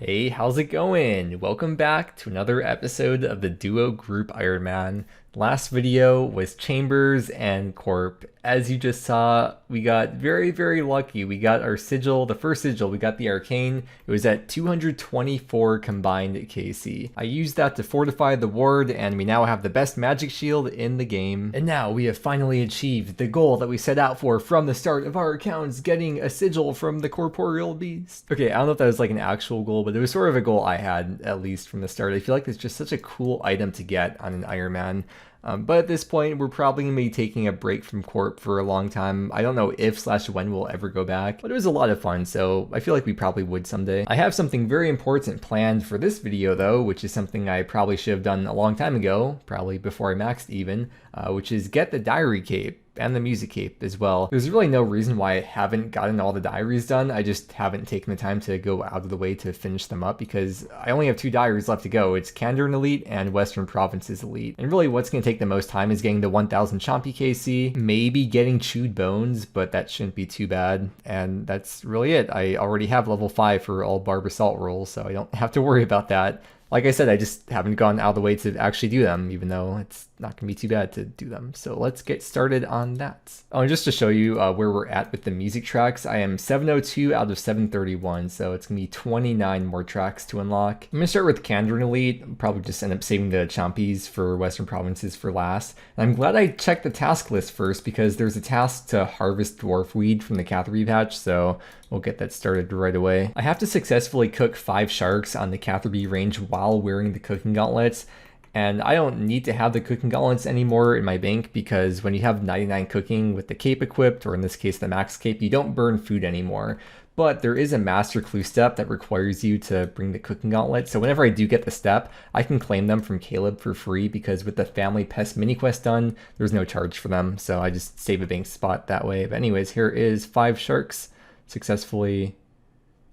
Hey, how's it going? Welcome back to another episode of the Duo Group Ironman. Last video was Chambers and Corp. As you just saw, we got very lucky. We got our sigil, the first sigil, we got the Arcane. It was at 224 combined KC. I used that to fortify the ward, and we now have the best magic shield in the game. And now we have finally achieved the goal that we set out for from the start of our accounts, getting a sigil from the corporeal beast. Okay, I don't know if that was like an actual goal, but it was sort of a goal I had, at least from the start. I feel like it's just such a cool item to get on an Ironman. But at this point, we're probably going to be taking a break from Corp for a long time. I don't know if/when we'll ever go back, but it was a lot of fun, so I feel like we probably would someday. I have something very important planned for this video, though, which is something I probably should have done a long time ago, probably before I maxed even, which is get the diary cape. And the music cape as well. There's really no reason why I haven't gotten all the diaries done. I just haven't taken the time to go out of the way to finish them up because I only have 2 diaries left to go. It's Kandarin Elite and Western Provinces Elite. And really what's going to take the most time is getting the 1000 Chompy KC, maybe getting Chewed Bones, but that shouldn't be too bad. And that's really it. I already have level 5 for all Barb Assault rolls, so I don't have to worry about that. Like I said, I just haven't gone out of the way to actually do them, even though it's not going to be too bad to do them. So let's get started on that. Oh, and just to show you where we're at with the music tracks, I am 702 out of 731, so it's going to be 29 more tracks to unlock. I'm going to start with Kandarin Elite. I'll probably just end up saving the Chompies for Western Provinces for last. And I'm glad I checked the task list first because there's a task to harvest dwarf weed from the Catherby patch, so we'll get that started right away. I have to successfully cook 5 sharks on the Catherby range while wearing the cooking gauntlets. And I don't need to have the cooking gauntlets anymore in my bank because when you have 99 cooking with the cape equipped, or in this case the max cape, you don't burn food anymore. But there is a master clue step that requires you to bring the cooking gauntlet. So whenever I do get the step, I can claim them from Caleb for free because with the family pest mini quest done, there's no charge for them. So I just save a bank spot that way. But anyways, here is 5 sharks successfully.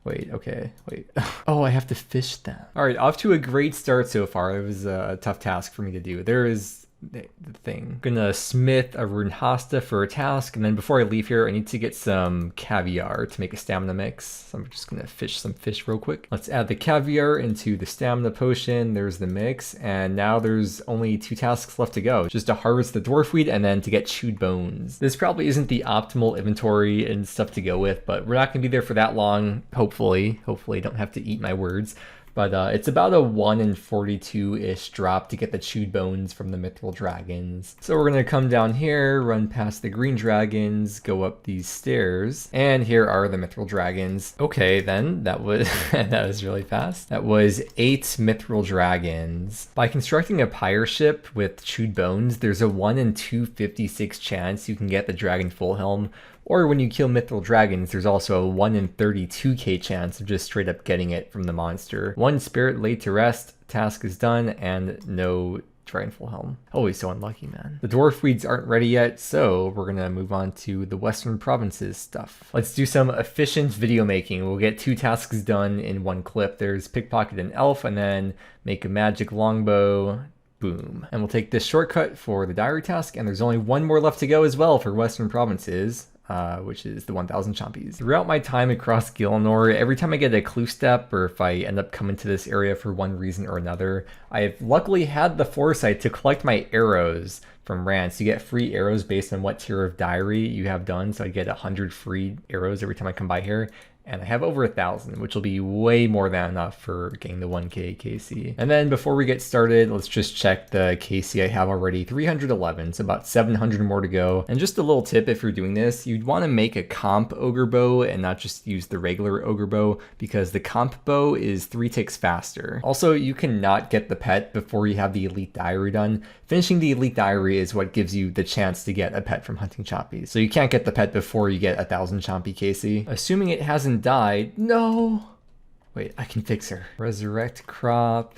Wait. Oh, I have to fish them. All right, off to a great start so far. It was a tough task for me to do. There is the thing. Gonna smith a rune hasta for a task, and then before I leave here, I need to get some caviar to make a stamina mix. So I'm just gonna fish some fish real quick. Let's add the caviar into the stamina potion. There's the mix, and now there's only 2 tasks left to go. Just to harvest the dwarf weed and then to get Chewed Bones. This probably isn't the optimal inventory and stuff to go with, but we're not gonna be there for that long, hopefully. Hopefully I don't have to eat my words. But it's about a 1 in 42-ish drop to get the Chewed Bones from the Mithril Dragons. So we're going to come down here, run past the Green Dragons, go up these stairs, and here are the Mithril Dragons. Okay, then, that was that was really fast. That was 8 Mithril Dragons. By constructing a pyre ship with Chewed Bones, there's a 1 in 256 chance you can get the Dragon Full Helm. Or when you kill Mithril Dragons, there's also a 1 in 32k chance of just straight up getting it from the monster. 1 spirit laid to rest, task is done, and no Dragon Full Helm. Always so unlucky, man. The dwarf weeds aren't ready yet, so we're gonna move on to the Western Provinces stuff. Let's do some efficient video making. We'll get 2 tasks done in 1 clip. There's pickpocket an elf, and then make a magic longbow. Boom. And we'll take this shortcut for the diary task, and there's only 1 more left to go as well for Western Provinces. Which is the 1000 Chompies. Throughout my time across Gielinor, every time I get a clue step, or if I end up coming to this area for one reason or another, I've luckily had the foresight to collect my arrows from Rance. You get free arrows based on what tier of diary you have done, so I get 100 free arrows every time I come by here. And I have over 1,000, which will be way more than enough for getting the 1k KC. And then before we get started, let's just check the KC I have already. 311, so about 700 more to go. And just a little tip if you're doing this, you'd want to make a comp ogre bow and not just use the regular ogre bow because the comp bow is 3 ticks faster. Also, you cannot get the pet before you have the elite diary done. Finishing the elite diary is what gives you the chance to get a pet from hunting Chompies. So you can't get the pet before you get 1000 Chompy KC. Assuming it hasn't died. No. Wait, I can fix her. Resurrect crop.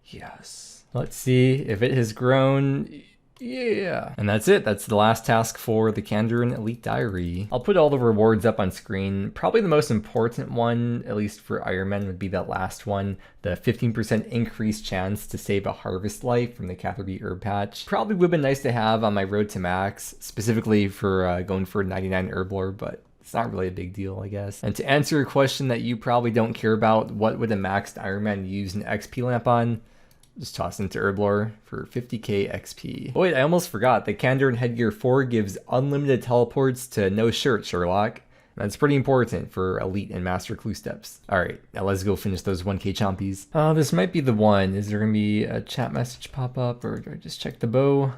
Yes. Let's see if it has grown. Yeah. And that's it. That's the last task for the Kandarin Elite Diary. I'll put all the rewards up on screen. Probably the most important one, at least for Ironman, would be that last one. The 15% increased chance to save a harvest life from the Catherby herb patch. Probably would have been nice to have on my road to max, specifically for going for 99 herb lore, but it's not really a big deal, I guess. And to answer a question that you probably don't care about, what would a maxed Ironman use an XP lamp on? Just toss into Herblore for 50k XP. Oh wait, I almost forgot. The Candor and Headgear 4 gives unlimited teleports to no shirt, Sherlock. That's pretty important for Elite and Master Clue steps. Alright, now let's go finish those 1k chompies. This might be the one. Is there gonna be a chat message pop up, or do I just check the bow?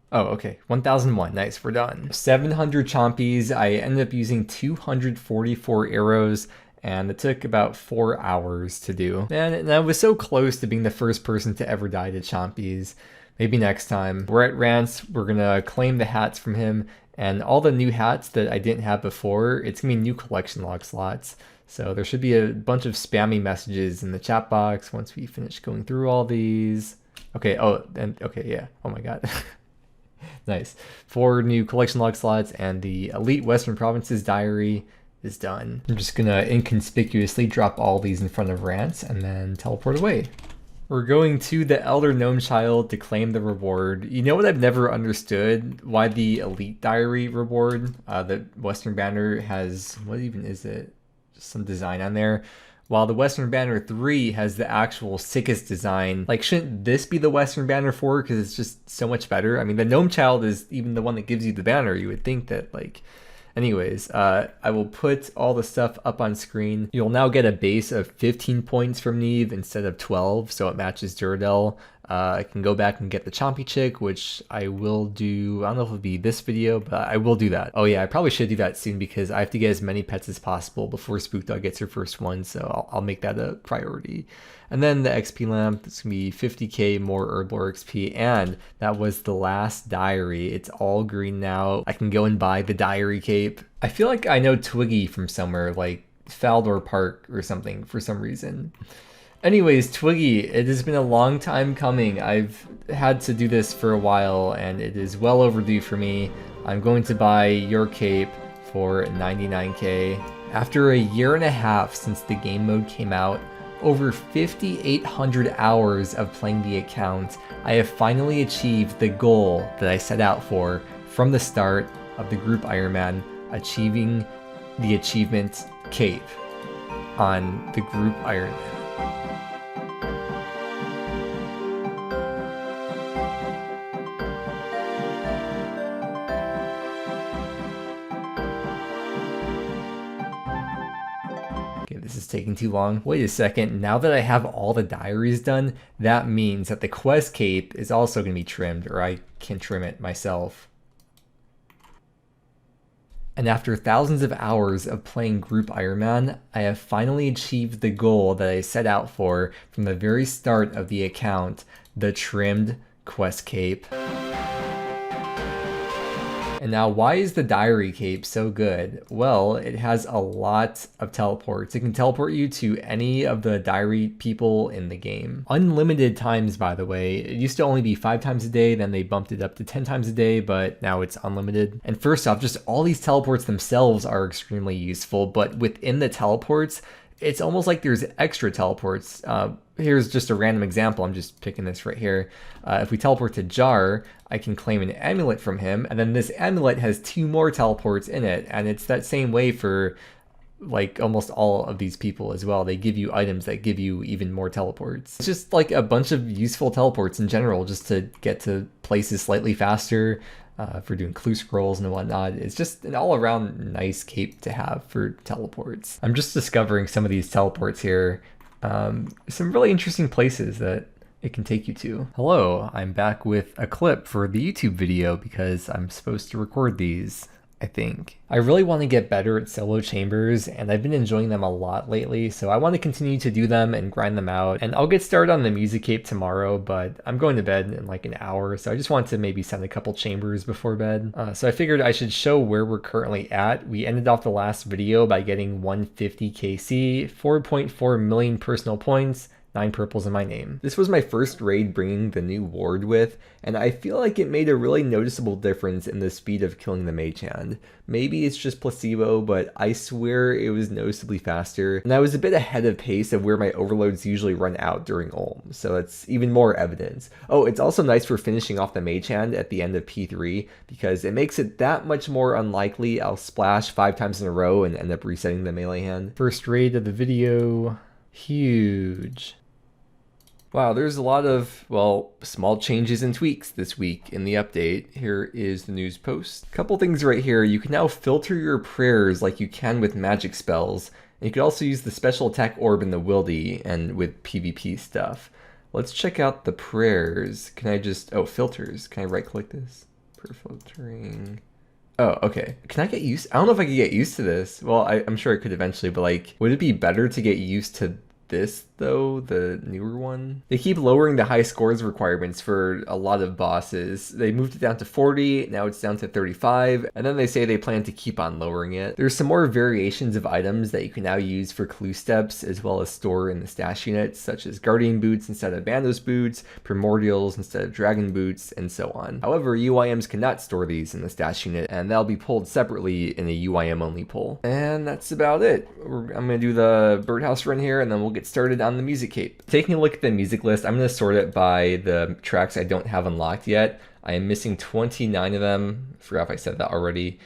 Oh, okay, 1001, nice, we're done. 700 chompies, I ended up using 244 arrows, and it took about 4 hours to do. And I was so close to being the first person to ever die to chompies. Maybe next time. We're at Rance, we're gonna claim the hats from him, and all the new hats that I didn't have before, it's gonna be new collection log slots. So there should be a bunch of spammy messages in the chat box once we finish going through all these. Okay, okay, yeah, oh my god. Nice. 4 new collection log slots, and the Elite Western Provinces diary is done. I'm just gonna inconspicuously drop all these in front of Rance and then teleport away. We're going to the Elder Gnome Child to claim the reward. You know what I've never understood? Why the Elite Diary reward, the Western Banner has, what even is it? Just some design on there. While the Western Banner 3 has the actual sickest design. Like, shouldn't this be the Western Banner 4? Because it's just so much better. I mean, the Gnome Child is even the one that gives you the banner. You would think that, like... Anyways, I will put all the stuff up on screen. You'll now get a base of 15 points from Neve instead of 12, so it matches Duradel. I can go back and get the Chompy Chick, which I will do. I don't know if it'll be this video, but I will do that. Oh yeah, I probably should do that soon because I have to get as many pets as possible before Spookdog gets her first one, so I'll make that a priority. And then the XP lamp, it's gonna be 50k more Herblore XP, and that was the last diary. It's all green now. I can go and buy the diary cape. I feel like I know Twiggy from somewhere, like Faldor Park or something for some reason. Anyways, Twiggy, it has been a long time coming. I've had to do this for a while, and it is well overdue for me. I'm going to buy your cape for 99k. After a year and a half since the game mode came out, over 5,800 hours of playing the account, I have finally achieved the goal that I set out for from the start of the group Ironman, achieving the achievement Cape on the group Ironman. This is taking too long. Wait a second, now that I have all the diaries done, that means that the quest cape is also going to be trimmed, or I can trim it myself. And after thousands of hours of playing group Ironman, I have finally achieved the goal that I set out for from the very start of the account, the trimmed quest cape. And now, why is the diary cape so good? Well, it has a lot of teleports. It can teleport you to any of the diary people in the game. Unlimited times, by the way. It used to only be 5 times a day, then they bumped it up to 10 times a day, but now it's unlimited. And first off, just all these teleports themselves are extremely useful, but within the teleports, it's almost like there's extra teleports. Here's just a random example. I'm just picking this right here. If we teleport to Jar, I can claim an amulet from him, and then this amulet has 2 more teleports in it, and it's that same way for like almost all of these people as well. They give you items that give you even more teleports. It's just like a bunch of useful teleports in general, just to get to places slightly faster, for doing clue scrolls and whatnot. It's just an all-around nice cape to have for teleports. I'm just discovering some of these teleports here. Some really interesting places that it can take you to. Hello, I'm back with a clip for the YouTube video because I'm supposed to record these, I think. I really want to get better at solo chambers, and I've been enjoying them a lot lately, so I want to continue to do them and grind them out. And I'll get started on the music cape tomorrow, but I'm going to bed in like an hour, so I just want to maybe send a couple chambers before bed. So I figured I should show where we're currently at. We ended off the last video by getting 150 KC, 4.4 million personal points, 9 purples in my name. This was my first raid bringing the new ward with, and I feel like it made a really noticeable difference in the speed of killing the mage hand. Maybe it's just placebo, but I swear it was noticeably faster, and I was a bit ahead of pace of where my overloads usually run out during Ulm, so that's even more evidence. Oh, it's also nice for finishing off the mage hand at the end of P3, because it makes it that much more unlikely I'll splash 5 times in a row and end up resetting the melee hand. First raid of the video, huge. Wow, there's a lot of, well, small changes and tweaks this week in the update. Here is the news post. Couple things right here. You can now filter your prayers like you can with magic spells. And you can also use the special attack orb in the wildy and with PvP stuff. Let's check out the prayers. Can I just, oh, filters. Can I right click this? Per filtering. Oh, okay. Can I get used? I don't know if I could get used to this. Well, I'm sure I could eventually, but like, would it be better to get used to this though, the newer one? They keep lowering the high scores requirements for a lot of bosses. They moved it down to 40, now it's down to 35, and then they say they plan to keep on lowering it. There's some more variations of items that you can now use for clue steps, as well as store in the stash units, such as guardian boots instead of bandos boots, primordials instead of dragon boots, and so on. However, UIMs cannot store these in the stash unit, and they'll be pulled separately in a UIM only pull. And that's about it. I'm gonna do the birdhouse run here, and then we'll get started on the music cape. Taking a look at the music list, I'm going to sort it by the tracks I don't have unlocked yet. I am missing 29 of them. I forgot if I said that already.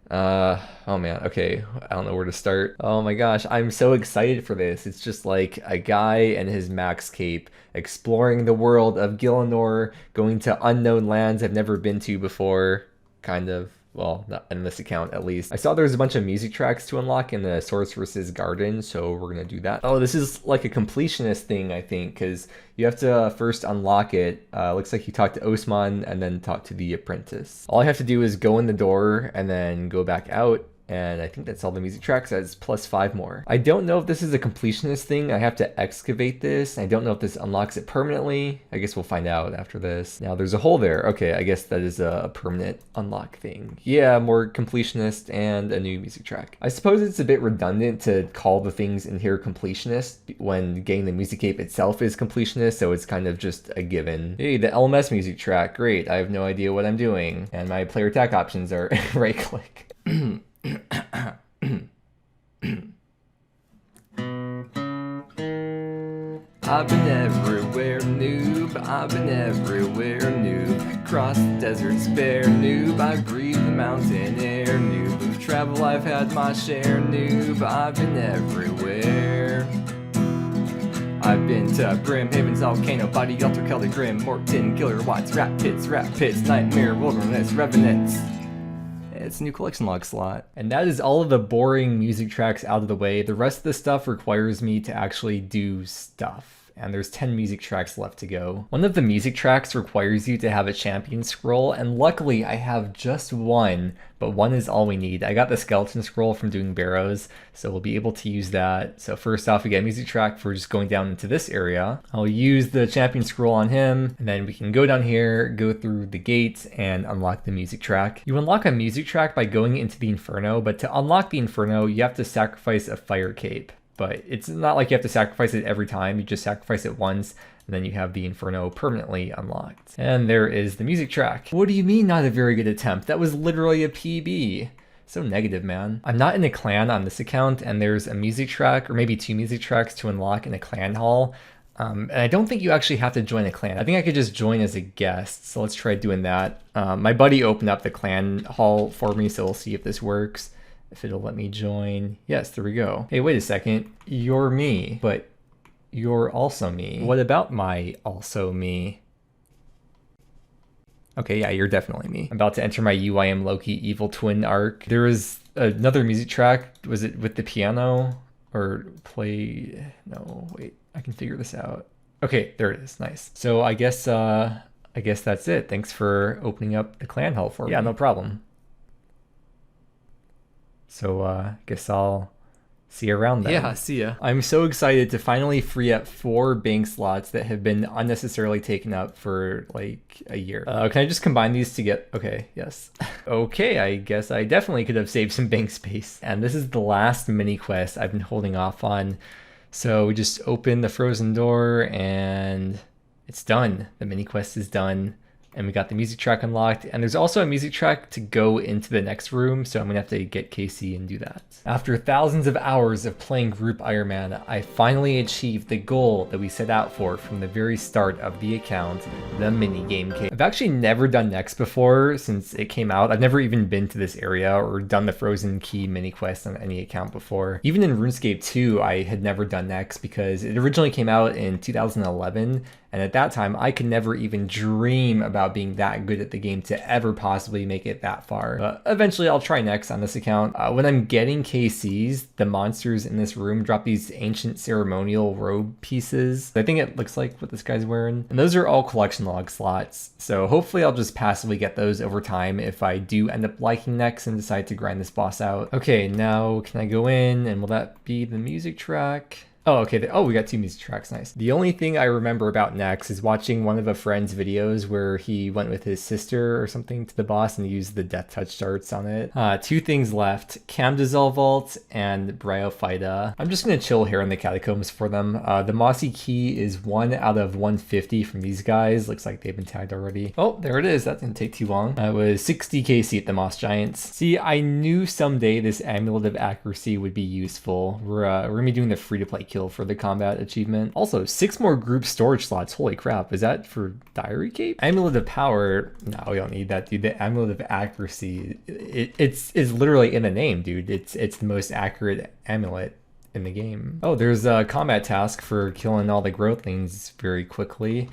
Oh man, okay, I don't know where to start. Oh my gosh, I'm so excited for this. It's just like a guy and his max cape exploring the world of Gielinor, going to unknown lands I've never been to before, kind of. Well, not in this account at least. I saw there's a bunch of music tracks to unlock in the Sorceress's Garden, so we're gonna do that. Oh, this is like a completionist thing, I think, because you have to first unlock it. Looks like you talk to Osman and then talk to the apprentice. All I have to do is go in the door and then go back out. And I think that's all the music tracks, as plus 5 more. I don't know if this is a completionist thing. I have to excavate this. I don't know if this unlocks it permanently. I guess we'll find out after this. Now there's a hole there. Okay, I guess that is a permanent unlock thing. Yeah, more completionist and a new music track. I suppose it's a bit redundant to call the things in here completionist when getting the music cape itself is completionist, so it's kind of just a given. Hey, the LMS music track, great. I have no idea what I'm doing. And my player attack options are right click. I've been everywhere, noob. I've been everywhere, noob. Cross the deserts bare, noob. I breathe the mountain air, noob. Of travel I've had my share, noob. I've been everywhere. I've been to Brimhaven, Volcano, Body, Altar, Celtic, Grim, Morton, Killer, Watts, Rat Pits, Nightmare, Wilderness, Revenants. It's a new collection log slot. And that is all of the boring music tracks out of the way. The rest of the stuff requires me to actually do stuff. And there's 10 music tracks left to go. One of the music tracks requires you to have a champion scroll, and luckily I have just one, but one is all we need. I got the skeleton scroll from doing barrows, so we'll be able to use that. So first off, we get a music track for just going down into this area. I'll use the champion scroll on him, and then we can go down here, go through the gate, and unlock the music track. You unlock a music track by going into the Inferno, but to unlock the Inferno, you have to sacrifice a fire cape. But it's not like you have to sacrifice it every time, you just sacrifice it once, and then you have the Inferno permanently unlocked. And there is the music track. What do you mean not a very good attempt? That was literally a PB. So negative, man. I'm not in a clan on this account, and there's a music track, or maybe 2 music tracks to unlock in a clan hall. And I don't think you actually have to join a clan. I think I could just join as a guest, so let's try doing that. My buddy opened up the clan hall for me, so we'll see if this works. If it'll let me join. Yes, there we go. Hey, wait a second. You're me, but you're also me. What about my also me? Okay, yeah, you're definitely me. I'm about to enter my UIM Loki Evil Twin arc. There was another music track. Was it with the piano? Or play? No, wait, I can figure this out. Okay, there it is, nice. So I guess that's it. Thanks for opening up the clan hall for me. Yeah, no problem. So guess I'll see you around then. Yeah, see ya. I'm so excited to finally free up 4 bank slots that have been unnecessarily taken up for like a year. Can I just combine these to get, okay, yes. Okay, I guess I definitely could have saved some bank space. And this is the last mini quest I've been holding off on. So we just open the frozen door and it's done. The mini quest is done. And we got the music track unlocked. And there's also a music track to go into the next room. So I'm gonna have to get Casey and do that. After thousands of hours of playing Group Ironman, I finally achieved the goal that we set out for from the very start of the account, the mini game cave. I've actually never done next before since it came out. I've never even been to this area or done the Frozen Key mini quest on any account before. Even in Runescape 2, I had never done next because it originally came out in 2011. And at that time, I could never even dream about being that good at the game to ever possibly make it that far. But eventually I'll try next on this account. When I'm getting KCs, the monsters in this room drop these ancient ceremonial robe pieces. I think it looks like what this guy's wearing. And those are all collection log slots. So hopefully I'll just passively get those over time if I do end up liking next and decide to grind this boss out. Okay, now can I go in and will that be the music track? Oh, okay. Oh, we got 2 music tracks. Nice. The only thing I remember about Nex is watching one of a friend's videos where he went with his sister or something to the boss and used the death touch darts on it. 2 things left, Camdazol Vault and Bryophyta. I'm just going to chill here in the catacombs for them. The Mossy Key is 1 out of 150 from these guys. Looks like they've been tagged already. Oh, there it is. That didn't take too long. It was 60 KC at the Moss Giants. See, I knew someday this Amulet of Accuracy would be useful. We're going to be doing the free-to-play kill for the combat achievement. Also, 6 more group storage slots. Holy crap, is that for Diary Cape? Amulet of Power, no, we don't need that, dude. The Amulet of Accuracy, it's literally in the name, dude. It's the most accurate amulet in the game. Oh, there's a combat task for killing all the growthlings very quickly.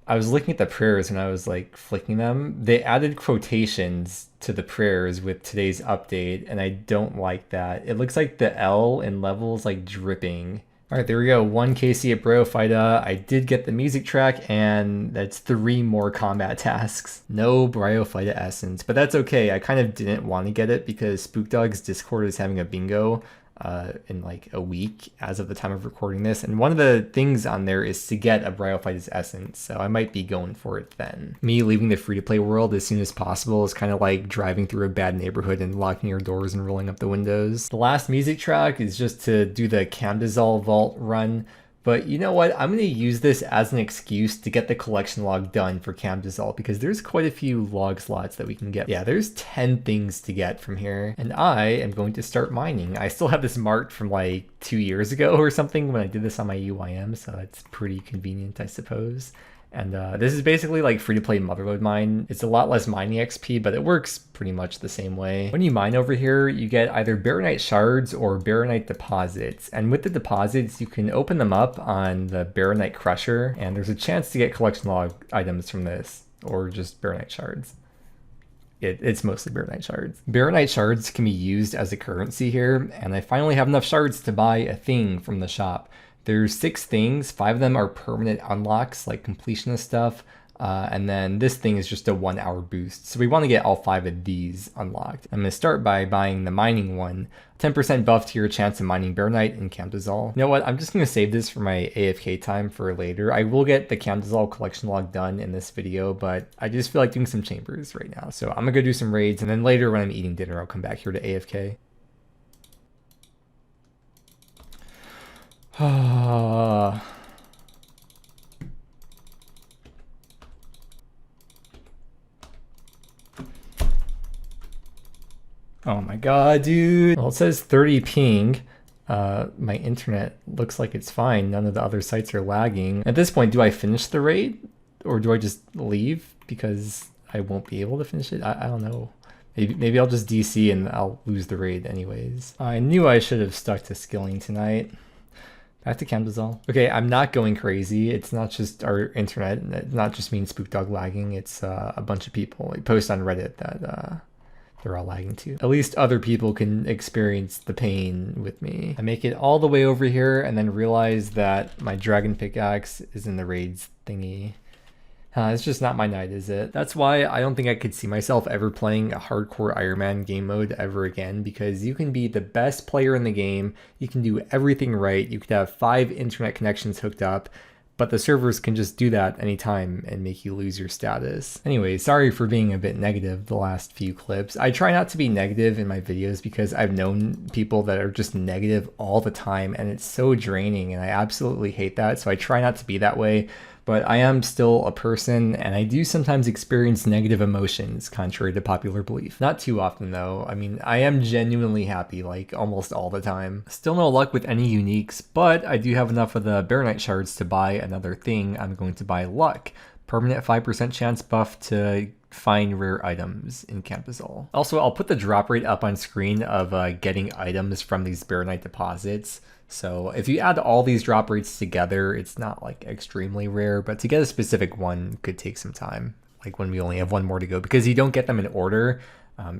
I was looking at the prayers when I was like flicking them. They added quotations to the prayers with today's update, and I don't like that. It looks like the L in levels like dripping. All right, there we go. 1 KC at Bryophyta. I did get the music track, and that's 3 more combat tasks. No Bryophyta essence, but that's okay. I kind of didn't want to get it because Spookdog's Discord is having a bingo in like a week as of the time of recording this, and one of the things on there is to get a Bryophyta's essence, so I might be going for it then. Me leaving the free-to-play world as soon as possible is kind of like driving through a bad neighborhood and locking your doors and rolling up the windows. The last music track is just to do the Camdazol Vault run, but you know what? I'm going to use this as an excuse to get the collection log done for Camdazol because there's quite a few log slots that we can get. Yeah, there's 10 things to get from here, and I am going to start mining. I still have this marked from like 2 years ago or something when I did this on my UIM, so that's pretty convenient, I suppose. And this is basically like free-to-play Motherlode mine. It's a lot less mining XP, but it works pretty much the same way. When you mine over here, you get either Baronite shards or Baronite deposits. And with the deposits, you can open them up on the Baronite crusher, and there's a chance to get collection log items from this, or just Baronite shards. It's mostly Baronite shards. Baronite shards can be used as a currency here, and I finally have enough shards to buy a thing from the shop. There's 6 things, 5 of them are permanent unlocks, like completionist stuff, and then this thing is just a 1-hour boost. So we want to get all 5 of these unlocked. I'm going to start by buying the mining one, 10% buff to your chance of mining Baronite and Camdazol. You know what, I'm just going to save this for my AFK time for later. I will get the Camdazol collection log done in this video, but I just feel like doing some chambers right now. So I'm going to go do some raids, and then later when I'm eating dinner, I'll come back here to AFK. Oh my god, dude. Well, it says 30 ping. My internet looks like it's fine. None of the other sites are lagging. At this point, do I finish the raid? Or do I just leave because I won't be able to finish it? I don't know. Maybe I'll just DC and I'll lose the raid anyways. I knew I should have stuck to skilling tonight. Back to Camdazol. Okay, I'm not going crazy. It's not just our internet. It's not just me and Spookdog lagging. It's a bunch of people. I post on Reddit that they're all lagging too. At least other people can experience the pain with me. I make it all the way over here and then realize that my dragon pickaxe is in the raids thingy. It's just not my night, is it? That's why I don't think I could see myself ever playing a hardcore Ironman game mode ever again, because you can be the best player in the game, you can do everything right, you could have 5 internet connections hooked up, but the servers can just do that anytime and make you lose your status. Anyway, sorry for being a bit negative the last few clips. I try not to be negative in my videos because I've known people that are just negative all the time, and it's so draining, and I absolutely hate that. So I try not to be that way. But I am still a person, and I do sometimes experience negative emotions, contrary to popular belief. Not too often, though. I mean, I am genuinely happy, like, almost all the time. Still no luck with any uniques, but I do have enough of the Baronite shards to buy another thing. I'm going to buy Luck. Permanent 5% chance buff to find rare items in Campazol. Also, I'll put the drop rate up on screen of getting items from these Baronite deposits. So if you add all these drop rates together, it's not like extremely rare, but to get a specific one could take some time, like when we only have one more to go, because you don't get them in order.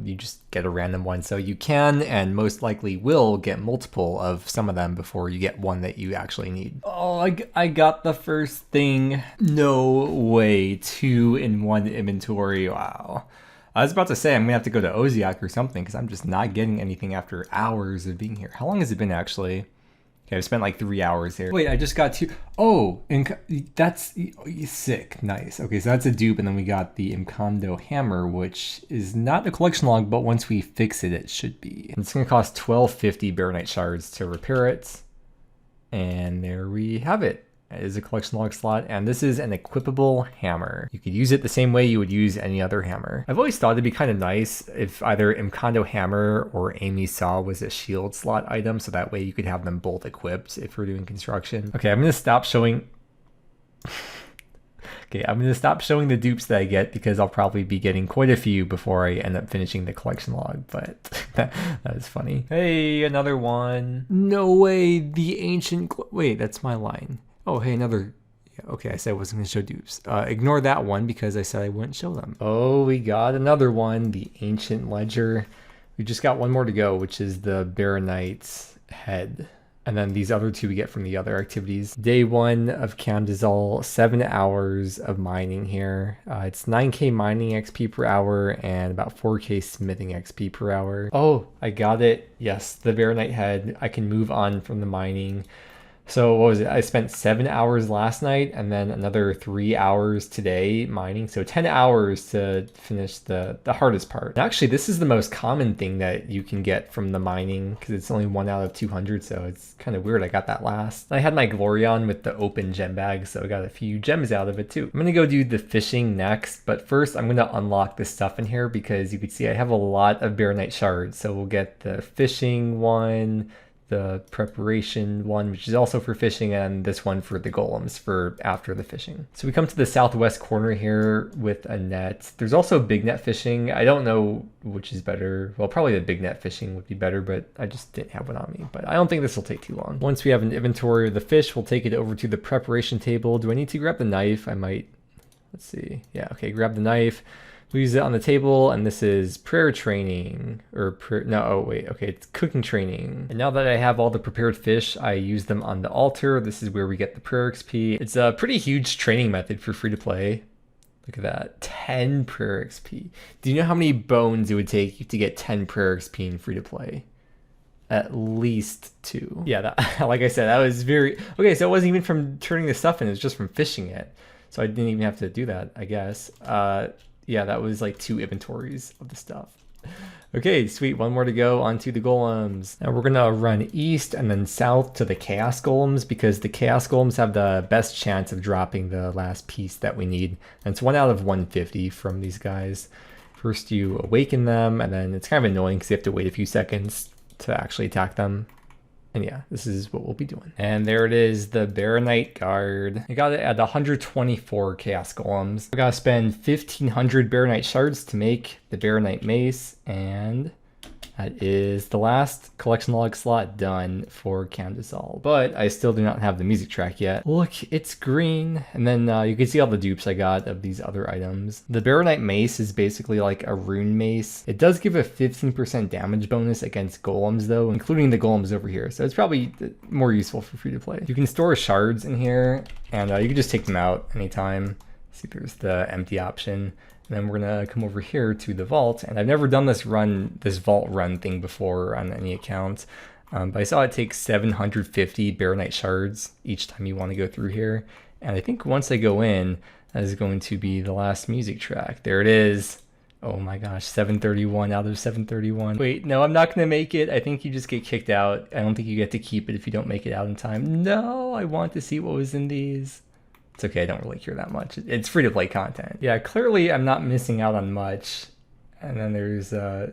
You just get a random one. So you can and most likely will get multiple of some of them before you get one that you actually need. Oh, I got the first thing. No way. 2 in 1 inventory. Wow. I was about to say I'm gonna have to go to Oziak or something because I'm just not getting anything after hours of being here. How long has it been actually? Okay, I've spent like 3 hours here. Wait, I just got 2. Oh, that's sick. Nice. Okay, so that's a dupe, and then we got the Imcondo hammer, which is not a collection log, but once we fix it, it should be. And it's gonna cost 1250 Baronite shards to repair it. And there we have it. It is a collection log slot, and this is an equipable hammer. You could use it the same way you would use any other hammer. I've always thought it'd be kind of nice if either Imcondo hammer or Amy Saw was a shield slot item, so that way you could have them both equipped if we're doing construction. Okay, I'm gonna stop showing... Okay, I'm gonna stop showing the dupes that I get because I'll probably be getting quite a few before I end up finishing the collection log, but that is funny. Hey, another one. No way, the ancient... Wait, that's my line. Oh, hey, another... Yeah, okay, I said I wasn't going to show dupes. Ignore that one because I said I wouldn't show them. Oh, we got another one, the Ancient Ledger. We just got one more to go, which is the Baronite's head. And then these other two we get from the other activities. Day 1 of Camdazol, 7 hours of mining here. It's 9k mining XP per hour and about 4k smithing XP per hour. Oh, I got it. Yes, the Baronite head. I can move on from the mining. So what was it? I spent 7 hours last night and then another 3 hours today mining. So 10 hours to finish the hardest part. And actually, this is the most common thing that you can get from the mining because it's only 1 out of 200. So it's kind of weird. I got that last. I had my Glorion with the open gem bag, so I got a few gems out of it too. I'm going to go do the fishing next, but first I'm going to unlock this stuff in here because you can see I have a lot of Baronite shards. So we'll get the fishing one, the preparation one, which is also for fishing, and this one for the golems for after the fishing. So we come to the southwest corner here with a net. There's also big net fishing. I don't know which is better. Well, probably the big net fishing would be better, but I just didn't have one on me. But I don't think this will take too long. Once we have an inventory of the fish, we'll take it over to the preparation table. Do I need to grab the knife? I might. Let's see. Yeah, okay, grab the knife. We use it on the table, and this is prayer training, or no, oh wait, okay, it's cooking training. And now that I have all the prepared fish, I use them on the altar. This is where we get the prayer XP. It's a pretty huge training method for free to play. Look at that, 10 prayer XP. Do you know how many bones it would take to get 10 prayer XP in free to play? At least 2. Yeah, that, like I said, that was very, okay, so it wasn't even from turning the stuff in, it was just from fishing it. So I didn't even have to do that, I guess. Yeah, that was like 2 inventories of the stuff. Okay, sweet. One more to go onto the golems. Now we're gonna run east and then south to the chaos golems because the chaos golems have the best chance of dropping the last piece that we need. And it's 1 out of 150 from these guys. First you awaken them, and then it's kind of annoying because you have to wait a few seconds to actually attack them. And yeah, this is what we'll be doing. And there it is, the Baronite Guard. I got it at 124 Chaos Golems. I gotta spend 1500 Baronite shards to make the Baronite Mace, and that is the last collection log slot done for Camdazol. But I still do not have the music track yet. Look, it's green. And then you can see all the dupes I got of these other items. The Baronite Mace is basically like a rune mace. It does give a 15% damage bonus against golems though, including the golems over here. So it's probably more useful for free to play. You can store shards in here, and you can just take them out anytime. See, there's the empty option. And then we're gonna come over here to the vault, and I've never done this vault run thing before on any account. But I saw it takes 750 Baronite shards each time you want to go through here. And I think once I go in, that is going to be the last music track. There it is. Oh my gosh, 731 out of 731. Wait, no, I'm not going to make it. I think you just get kicked out. I don't think you get to keep it if you don't make it out in time. No, I want to see what was in these. It's okay, I don't really care that much. It's free to play content. Yeah, clearly I'm not missing out on much. And then there's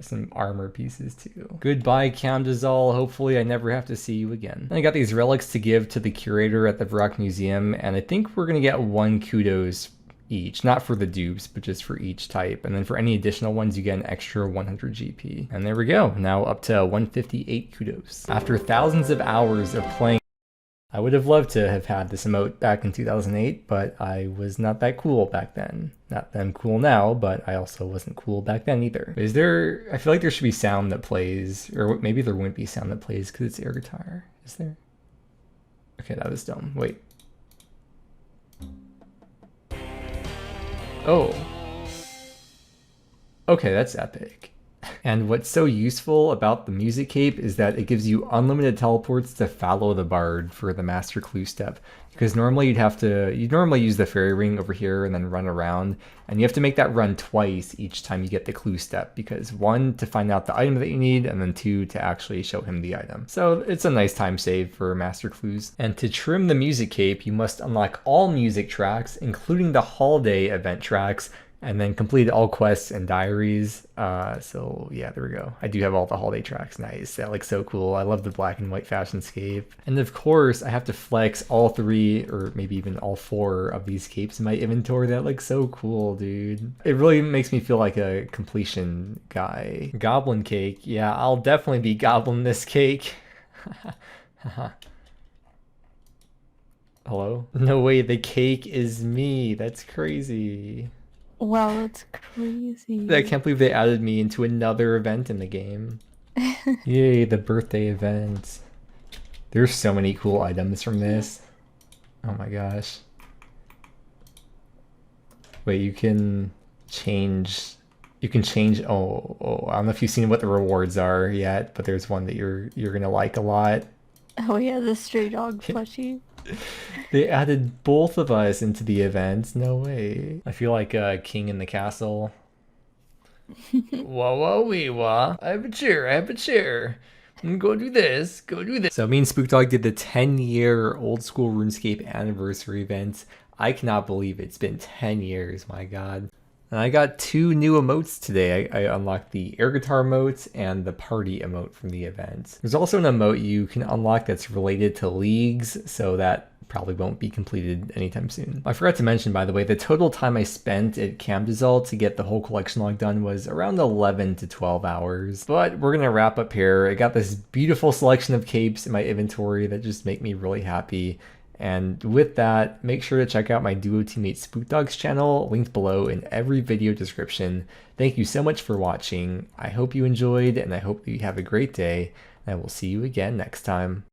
some armor pieces too. Goodbye, Camdazal. Hopefully I never have to see you again. And I got these relics to give to the curator at the Varrock Museum, and I think we're gonna get 1 kudos each. Not for the dupes, but just for each type. And then for any additional ones, you get an extra 100 GP. And there we go. Now up to 158 kudos. After thousands of hours of playing, I would have loved to have had this emote back in 2008, but I was not that cool back then. Not that I'm cool now, but I also wasn't cool back then either. Is there, I feel like there should be sound that plays, or maybe there wouldn't be sound that plays because it's air guitar. Is there? Okay, that was dumb. Wait. Oh. Okay, that's epic. And what's so useful about the music cape is that it gives you unlimited teleports to follow the bard for the master clue step. Because normally you'd normally use the fairy ring over here and then run around, and you have to make that run twice each time you get the clue step, because 1, to find out the item that you need, and then 2, to actually show him the item. So it's a nice time save for master clues. And to trim the music cape, you must unlock all music tracks, including the holiday event tracks, and then complete all quests and diaries. So yeah, there we go. I do have all the holiday tracks. Nice. That looks so cool. I love the black and white fashion scape. And of course, I have to flex all 3 or maybe even all 4 of these capes in my inventory. That looks so cool, dude. It really makes me feel like a completion guy. Goblin cake. Yeah, I'll definitely be goblin this cake. Hello? No way, the cake is me. That's crazy. Wow, that's crazy. I can't believe they added me into another event in the game. Yay, the birthday event. There's so many cool items from this. Oh my gosh. Wait, you can change, oh, I don't know if you've seen what the rewards are yet, but there's one that you're gonna like a lot. Oh yeah, the stray dog plushie. They added both of us into the event. No way. I feel like a king in the castle. Wah wah wee wah. I have a chair. I have a chair. Go do this. Go do this. So me and Spookdog did the 10-year old school RuneScape anniversary event. I cannot believe it's been 10 years. My God. And I got 2 new emotes today. I unlocked the air guitar emote and the party emote from the event. There's also an emote you can unlock that's related to leagues, so that probably won't be completed anytime soon. I forgot to mention, by the way, the total time I spent at Camdazal to get the whole collection log done was around 11 to 12 hours. But we're gonna wrap up here. I got this beautiful selection of capes in my inventory that just make me really happy. And with that, make sure to check out my duo teammate Spookdog's channel, linked below in every video description. Thank you so much for watching. I hope you enjoyed, and I hope you have a great day, and I will see you again next time.